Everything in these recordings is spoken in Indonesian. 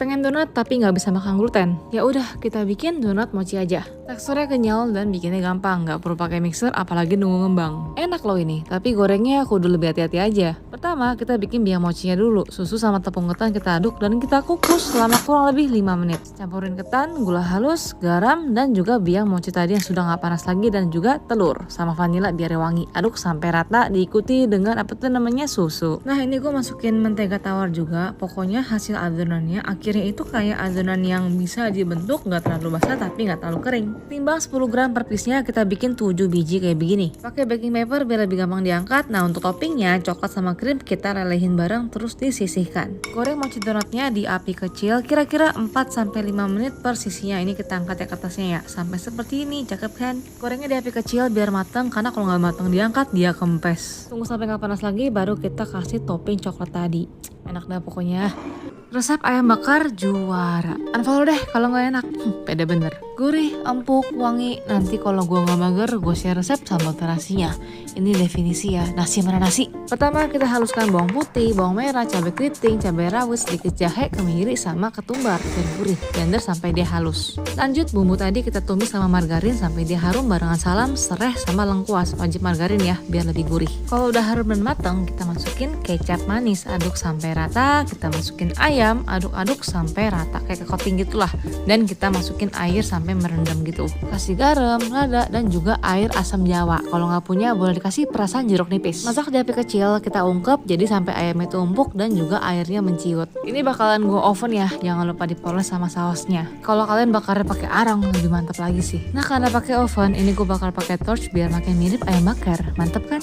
Pengen donat tapi nggak bisa makan gluten? Ya udah, kita bikin donat mochi aja. Teksturnya kenyal dan bikinnya gampang, nggak perlu pakai mixer apalagi nunggu ngembang. Enak loh ini, tapi gorengnya kudu lebih hati-hati aja. Pertama, kita bikin biang mochinya dulu. Susu sama tepung ketan kita aduk dan kita kukus selama kurang lebih 5 menit. Campurin ketan, gula halus, garam, dan juga biang mochi tadi yang sudah nggak panas lagi, dan juga telur sama vanila biar wangi. Aduk sampai rata, diikuti dengan susu. Nah, ini gue masukin mentega tawar juga. Pokoknya hasil adonannya akhirnya itu kayak adonan yang bisa dibentuk, nggak terlalu basah tapi nggak terlalu kering. Timbang 10 gram per piece-nya, kita bikin 7 biji kayak begini. Pakai baking paper biar lebih gampang diangkat. Nah, untuk toppingnya coklat sama krim kita lelehin bareng terus disisihkan. Goreng mochi donatnya di api kecil kira-kira 4-5 menit per sisinya. Ini kita angkat ya ke atasnya ya, sampai seperti ini, cakep kan? Gorengnya di api kecil biar matang, karena kalau nggak matang diangkat dia kempes. Tunggu sampai nggak panas lagi baru kita kasih topping coklat tadi. Enak dah pokoknya. Resep ayam bakar juara. Unfollow deh kalau nggak enak. Pede bener. Gurih, empuk, wangi. Nanti kalau gue nggak mager, gue share resep sambal terasinya. Ini definisi ya, nasi mana nasi. Pertama kita haluskan bawang putih, bawang merah, cabai keriting, cabai rawit, sedikit jahe, kemiri, sama ketumbar dan gurih. Blender sampai dia halus. Lanjut bumbu tadi kita tumis sama margarin sampai dia harum barengan salam, serai, sama lengkuas. Wajib margarin ya, biar lebih gurih. Kalau udah harum dan matang, kita masukin kecap manis, aduk sampai rata. Kita masukin ayam, aduk-aduk sampai rata kayak coating gitulah, dan kita masukin air sampai merendam gitu. Kasih garam, lada, dan juga air asam jawa. Kalau nggak punya boleh dikasih perasan jeruk nipis. Masak di api kecil, kita ungkep jadi sampai ayamnya itu empuk dan juga airnya menciut. Ini bakalan gue oven ya, jangan lupa dipoles sama sausnya. Kalau kalian bakarnya pakai arang lebih mantap lagi sih. Nah, karena pakai oven, ini gue bakal pakai torch biar makin mirip ayam bakar. Mantep kan?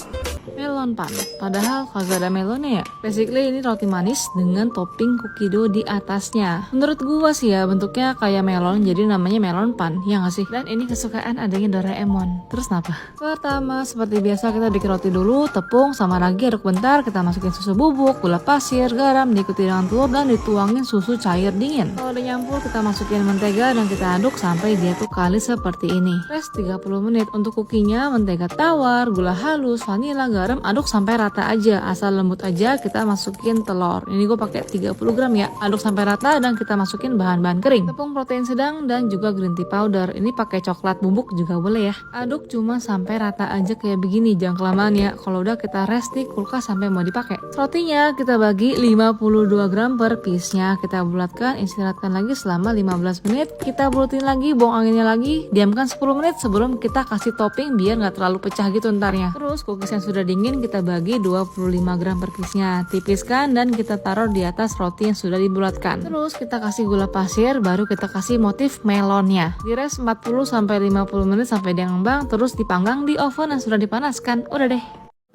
Melon pan, padahal kagak ada melonnya ya. Basically ini roti manis dengan topping cookie dough di atasnya. Menurut gua sih ya bentuknya kayak melon, jadi namanya melon pan, ya nggak sih? Dan ini kesukaan adanya Doraemon. Terus kenapa? Pertama seperti biasa kita bikin roti dulu, tepung sama ragi aduk bentar, kita masukin susu bubuk, gula pasir, garam, diikuti dengan telur dan dituangin susu cair dingin. Kalau udah nyampur kita masukin mentega dan kita aduk sampai dia tuh kalis seperti ini. Rest 30 menit. Untuk cookingnya mentega tawar, gula halus, vanila, garam, aduk sampai rata aja, asal lembut aja. Kita masukin telur, ini gue pakai 30 gram ya, aduk sampai rata dan kita masukin bahan-bahan kering, tepung protein sedang dan juga green tea powder. Ini pakai coklat bubuk juga boleh ya. Aduk cuma sampai rata aja kayak begini, jangan kelamaan ya. Kalau udah kita rest di kulkas sampai mau dipakai. Rotinya kita bagi 52 gram per piece nya, kita bulatkan, istirahatkan lagi selama 15 menit. Kita bulutin lagi, buang anginnya lagi, diamkan 10 menit sebelum kita kasih topping biar nggak terlalu pecah gitu ntarnya. Terus cookies yang sudah dingin kita bagi 25 gram per piece-nya, tipiskan dan kita taruh di atas roti yang sudah dibulatkan. Terus kita kasih gula pasir, baru kita kasih motif melonnya. Di rest 40-50 menit sampai dia ngembang, terus dipanggang di oven yang sudah dipanaskan. Udah deh.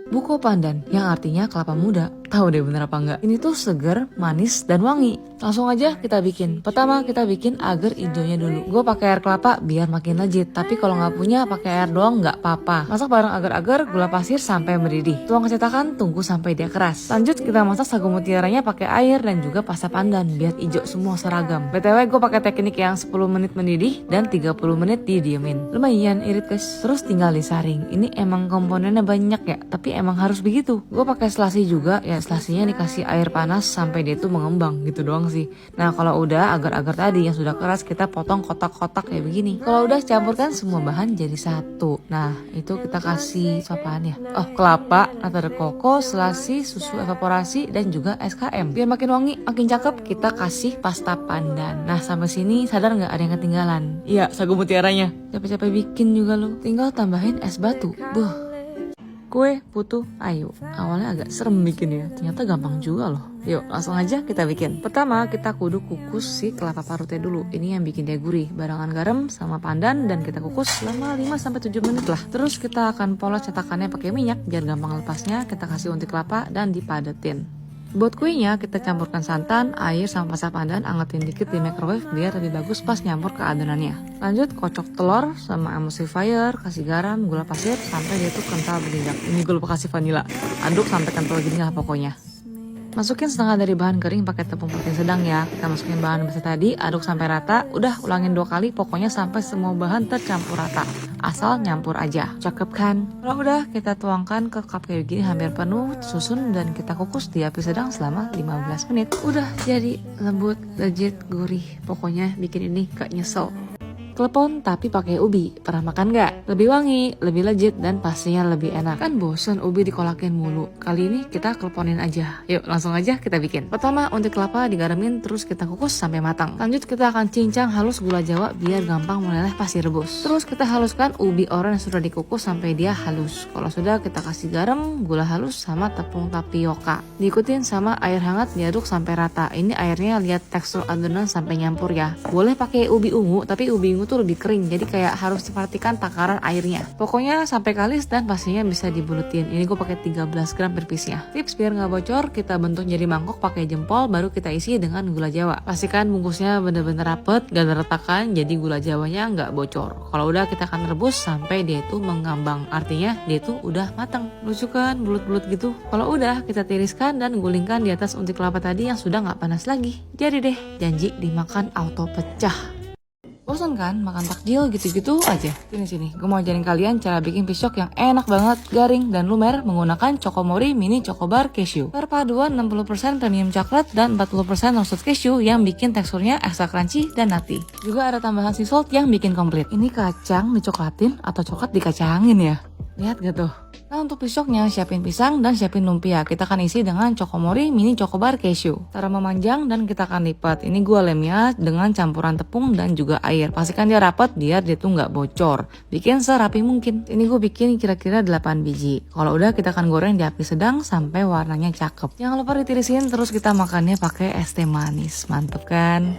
Buko pandan, yang artinya kelapa muda. Tahu deh bener apa enggak? Ini tuh seger, manis, dan wangi. Langsung aja kita bikin. Pertama kita bikin agar hijaunya dulu. Gue pakai air kelapa biar makin legit. Tapi kalau nggak punya pakai air doang nggak apa-apa. Masak bareng agar-agar, gula pasir sampai mendidih. Tuang ke cetakan, tunggu sampai dia keras. Lanjut kita masak sagu mutiaranya pakai air dan juga pasta pandan biar hijau semua seragam. BTW gue pakai teknik yang 10 menit mendidih dan 30 menit didiemin. Lumayan irit guys. Terus tinggal disaring. Ini emang komponennya banyak ya, tapi emang harus begitu. Gue pakai selasi juga ya, selasinya dikasih air panas sampai dia tuh mengembang gitu doang sih. Nah kalau udah agar-agar tadi yang sudah keras kita potong kotak-kotak kayak begini. Kalau udah campurkan semua bahan jadi satu. Nah itu kita kasih apaan ya? Oh kelapa, nata de coco, selasi, susu evaporasi dan juga SKM. Biar makin wangi, makin cakep kita kasih pasta pandan. Nah sampai sini sadar nggak ada yang ketinggalan? Iya sagu mutiaranya. Capek-capek bikin juga lo. Tinggal tambahin es batu. Kue putu ayu. Awalnya agak serem bikinnya, ternyata gampang juga loh. Yuk langsung aja kita bikin. Pertama kita kudu kukus si kelapa parutnya dulu. Ini yang bikin dia gurih, barengan garam sama pandan, dan kita kukus selama 5-7 menit lah. Terus kita akan poles cetakannya pakai minyak biar gampang lepasnya. Kita kasih unti kelapa dan dipadetin. Buat kuenya kita campurkan santan, air, sama pasta pandan, angetin dikit di microwave biar lebih bagus pas nyampur ke adonannya. Lanjut kocok telur sama emulsifier, kasih garam, gula pasir sampai dia tuh kental berminyak. Ini gue lupa kasih vanila. Aduk sampai kental gini lah pokoknya. Masukin setengah dari bahan kering pakai tepung protein sedang ya. Kita masukin bahan besar tadi, aduk sampai rata. Udah ulangin 2 kali, pokoknya sampai semua bahan tercampur rata. asal nyampur aja. Cakep kan? Kalau udah kita tuangkan ke cup kayak gini hampir penuh, susun dan kita kukus di api sedang selama 15 menit. Udah jadi lembut, legit, gurih. Pokoknya bikin ini gak nyesel. Klepon tapi pakai ubi, pernah makan nggak? Lebih wangi, lebih legit, dan pastinya lebih enak. Kan bosen ubi dikolakin mulu. Kali ini kita kleponin aja. Yuk langsung aja kita bikin. Pertama unti kelapa digaremin terus kita kukus sampai matang. Lanjut kita akan cincang halus gula jawa biar gampang meleleh pas direbus. Terus kita haluskan ubi oren yang sudah dikukus sampai dia halus. Kalau sudah kita kasih garam, gula halus sama tepung tapioka. Diikutin sama air hangat diaduk sampai rata. Ini airnya lihat tekstur adonan sampai nyampur ya. Boleh pakai ubi ungu tapi ubi ungu tuh lebih kering, jadi kayak harus diperhatikan takaran airnya. Pokoknya sampai kalis dan pastinya bisa dibulutin. Ini gue pakai 13 gram per piece-nya. Tips biar nggak bocor, kita bentuk jadi mangkok pakai jempol, baru kita isi dengan gula jawa. Pastikan bungkusnya bener-bener rapet, gak ada retakan, jadi gula jawanya nggak bocor. Kalau udah kita akan rebus sampai dia itu mengambang, artinya dia itu udah matang. Lucu kan, bulut-bulut gitu. Kalau udah kita tiriskan dan gulingkan di atas unti kelapa tadi yang sudah nggak panas lagi. Jadi deh, janji dimakan auto pecah. Bosan kan makan takjil gitu-gitu aja? Sini, gue mau ajarin kalian cara bikin pisok yang enak banget, garing, dan lumer menggunakan Chokomori Mini Chocobar Cashew. Perpaduan 60% premium coklat dan 40% roasted cashew yang bikin teksturnya ekstra crunchy dan nutty. Juga ada tambahan sea salt yang bikin komplit. Ini kacang dicoklatin atau coklat dikacangin ya? Lihat gak tuh? Nah untuk pisoknya siapin pisang dan siapin lumpia. Kita akan isi dengan Chokomori Mini Chocobar Cashew. Cara memanjang dan kita akan lipat. Ini gue lemnya dengan campuran tepung dan juga air. Pastikan dia rapat biar dia tuh nggak bocor. Bikin serapi mungkin. Ini gue bikin kira-kira 8 biji. Kalau udah kita akan goreng di api sedang sampai warnanya cakep. Jangan lupa ditirisin terus kita makannya pakai es teh manis. Mantep kan?